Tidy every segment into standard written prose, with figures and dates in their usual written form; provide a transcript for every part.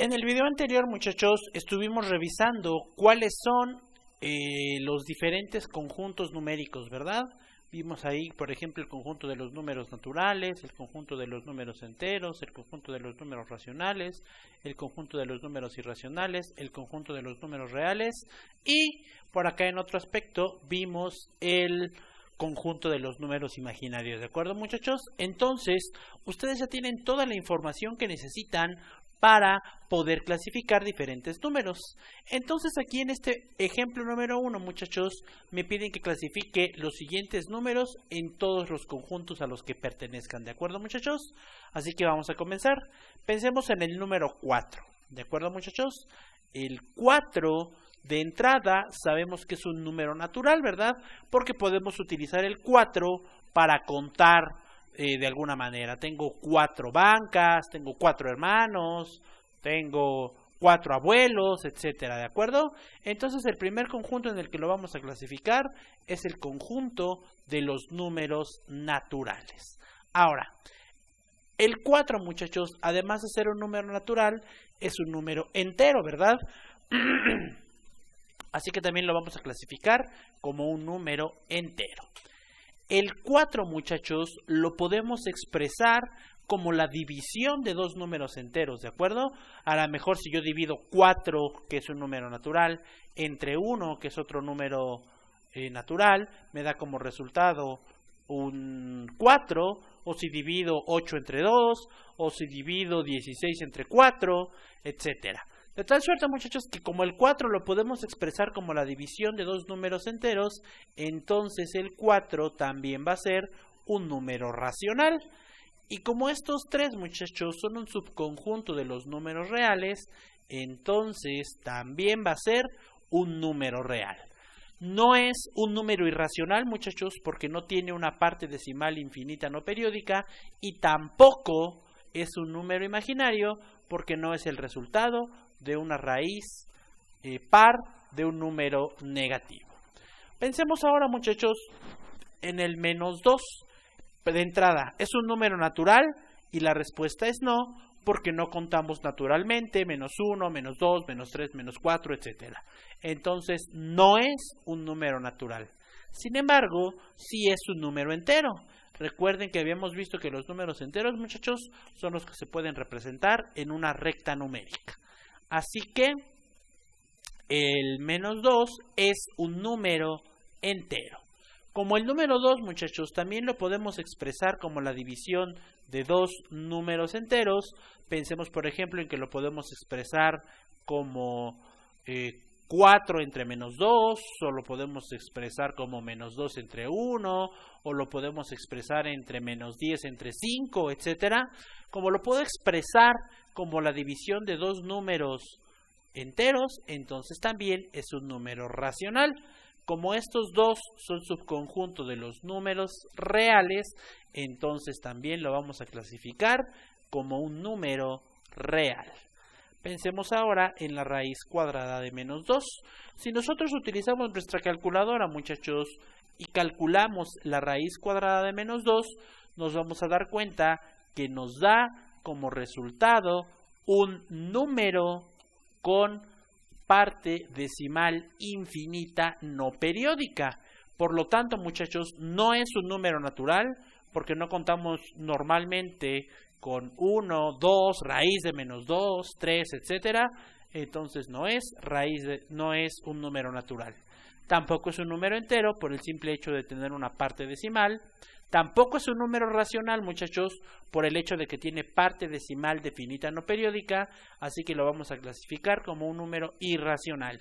En el video anterior, muchachos, estuvimos revisando cuáles son los diferentes conjuntos numéricos, ¿verdad? Vimos ahí, por ejemplo, el conjunto de los números naturales, el conjunto de los números enteros, el conjunto de los números racionales, el conjunto de los números irracionales, el conjunto de los números reales y por acá en otro aspecto vimos el conjunto de los números imaginarios, ¿de acuerdo, muchachos? Entonces, ustedes ya tienen toda la información que necesitan para poder clasificar diferentes números. Entonces aquí en este ejemplo número 1, muchachos, me piden que clasifique los siguientes números en todos los conjuntos a los que pertenezcan, ¿de acuerdo, muchachos? Así que vamos a comenzar. Pensemos en el número 4, ¿de acuerdo, muchachos? El 4 de entrada sabemos que es un número natural, ¿verdad? Porque podemos utilizar el 4 para contar de alguna manera. Tengo 4 bancas, tengo 4 hermanos, tengo 4 abuelos, etcétera, ¿de acuerdo? Entonces el primer conjunto en el que lo vamos a clasificar es el conjunto de los números naturales. Ahora, el 4, muchachos, además de ser un número natural, es un número entero, ¿verdad? Así que también lo vamos a clasificar como un número entero. El 4, muchachos, lo podemos expresar como la división de dos números enteros, ¿de acuerdo? A lo mejor si yo divido 4, que es un número natural, entre 1, que es otro número natural, me da como resultado un 4, o si divido 8 entre 2, o si divido 16 entre 4, etcétera. De tal suerte, muchachos, que como el 4 lo podemos expresar como la división de dos números enteros, entonces el 4 también va a ser un número racional. Y como estos tres, muchachos, son un subconjunto de los números reales, entonces también va a ser un número real. No es un número irracional, muchachos, porque no tiene una parte decimal infinita no periódica, y tampoco es un número imaginario, porque no es el resultado de una raíz par de un número negativo. Pensemos ahora, muchachos, en el menos 2. De entrada, ¿es un número natural? Y la respuesta es no, porque no contamos naturalmente, menos 1, menos 2, menos 3, menos 4, etc. Entonces, no es un número natural. Sin embargo, sí es un número entero. Recuerden que habíamos visto que los números enteros, muchachos, son los que se pueden representar en una recta numérica. Así que el menos 2 es un número entero. Como el número 2, muchachos, también lo podemos expresar como la división de dos números enteros. Pensemos, por ejemplo, en que lo podemos expresar como 4 entre menos 2, o lo podemos expresar como menos 2 entre 1, o lo podemos expresar entre menos 10 entre 5, etcétera. Como lo puedo expresar como la división de dos números enteros, entonces también es un número racional. Como estos dos son subconjuntos de los números reales, entonces también lo vamos a clasificar como un número real. Pensemos ahora en la raíz cuadrada de menos 2. Si nosotros utilizamos nuestra calculadora, muchachos, y calculamos la raíz cuadrada de menos 2, nos vamos a dar cuenta que nos da como resultado un número con parte decimal infinita no periódica. Por lo tanto, muchachos, no es un número natural, porque no contamos normalmente con 1, 2, raíz de menos 2, 3, etcétera. Entonces no es un número natural. Tampoco es un número entero por el simple hecho de tener una parte decimal. Tampoco es un número racional, muchachos, por el hecho de que tiene parte decimal de finita no periódica, así que lo vamos a clasificar como un número irracional.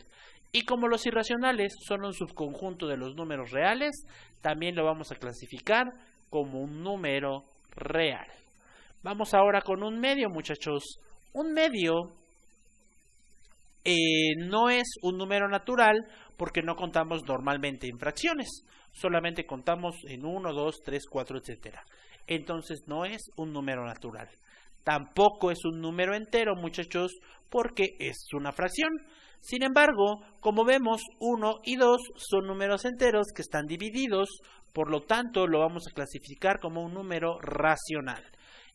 Y como los irracionales son un subconjunto de los números reales, también lo vamos a clasificar como un número real. Vamos ahora con un medio, muchachos. Un medio no es un número natural porque no contamos normalmente en fracciones. Solamente contamos en 1, 2, 3, 4, etcétera. Entonces no es un número natural. Tampoco es un número entero, muchachos, porque es una fracción. Sin embargo, como vemos, 1 y 2 son números enteros que están divididos, por lo tanto lo vamos a clasificar como un número racional.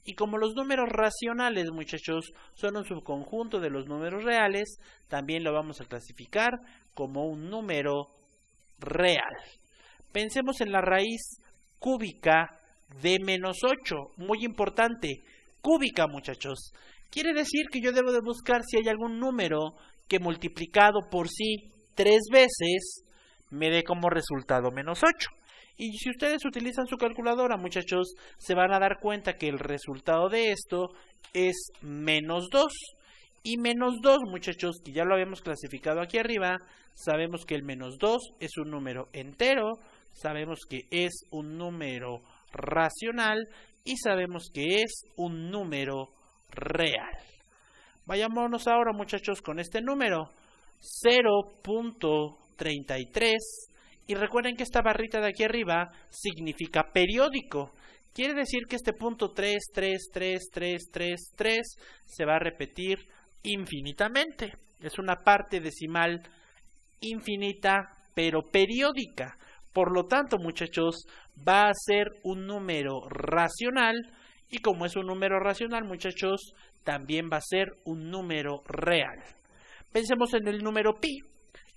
Y como los números racionales, muchachos, son un subconjunto de los números reales, también lo vamos a clasificar como un número real. Pensemos en la raíz cúbica de menos 8, muy importante, cúbica, muchachos. Quiere decir que yo debo de buscar si hay algún número que multiplicado por sí 3 veces me dé como resultado menos 8. Y si ustedes utilizan su calculadora, muchachos, se van a dar cuenta que el resultado de esto es menos 2. Y menos 2, muchachos, que ya lo habíamos clasificado aquí arriba, sabemos que el menos 2 es un número entero, sabemos que es un número racional y sabemos que es un número real. Vayámonos ahora, muchachos, con este número, 0.33. Y recuerden que esta barrita de aquí arriba significa periódico. Quiere decir que este punto 3 se va a repetir infinitamente. Es una parte decimal infinita, pero periódica. Por lo tanto, muchachos, va a ser un número racional. Y como es un número racional, muchachos, también va a ser un número real. Pensemos en el número pi.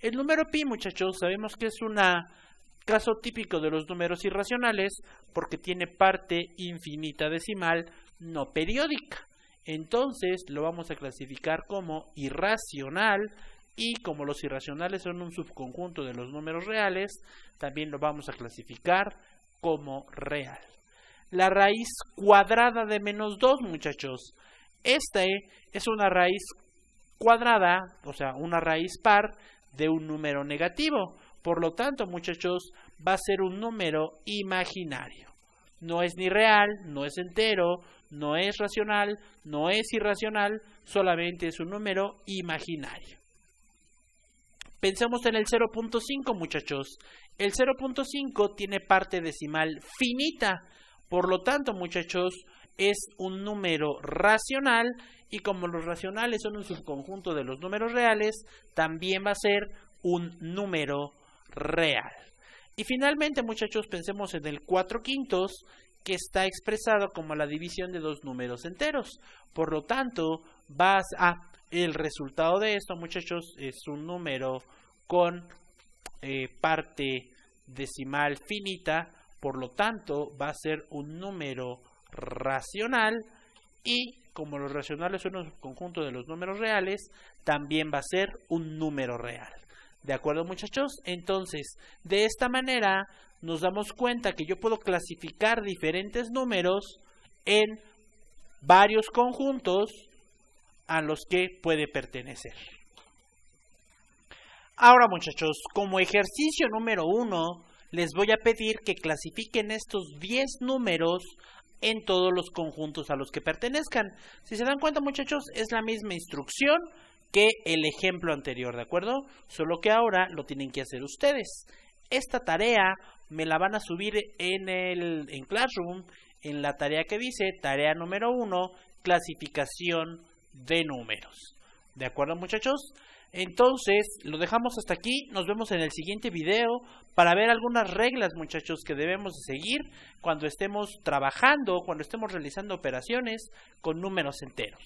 El número pi, muchachos, sabemos que es un caso típico de los números irracionales porque tiene parte infinita decimal no periódica. Entonces lo vamos a clasificar como irracional y como los irracionales son un subconjunto de los números reales, también lo vamos a clasificar como real. La raíz cuadrada de menos 2, muchachos. Esta es una raíz cuadrada, o sea, una raíz par de un número negativo. Por lo tanto, muchachos, va a ser un número imaginario. No es ni real, no es entero, no es racional, no es irracional, solamente es un número imaginario. Pensemos en el 0.5, muchachos. El 0.5 tiene parte decimal finita. Por lo tanto, muchachos, es un número racional y como los racionales son un subconjunto de los números reales, también va a ser un número real. Y finalmente, muchachos, pensemos en el 4/5, que está expresado como la división de dos números enteros. Por lo tanto, el resultado de esto, muchachos, es un número con parte decimal finita. Por lo tanto, va a ser un número racional y como los racionales son un conjunto de los números reales, también va a ser un número real. ¿De acuerdo, muchachos? Entonces, de esta manera nos damos cuenta que yo puedo clasificar diferentes números en varios conjuntos a los que puede pertenecer. Ahora, muchachos, como ejercicio número 1, les voy a pedir que clasifiquen estos 10 números en todos los conjuntos a los que pertenezcan. Si se dan cuenta, muchachos, es la misma instrucción que el ejemplo anterior, ¿de acuerdo? Solo que ahora lo tienen que hacer ustedes. Esta tarea me la van a subir en Classroom, en la tarea que dice tarea número 1, clasificación de números. ¿De acuerdo, muchachos? Entonces, lo dejamos hasta aquí. Nos vemos en el siguiente video para ver algunas reglas, muchachos, que debemos de seguir cuando estemos trabajando, cuando estemos realizando operaciones con números enteros.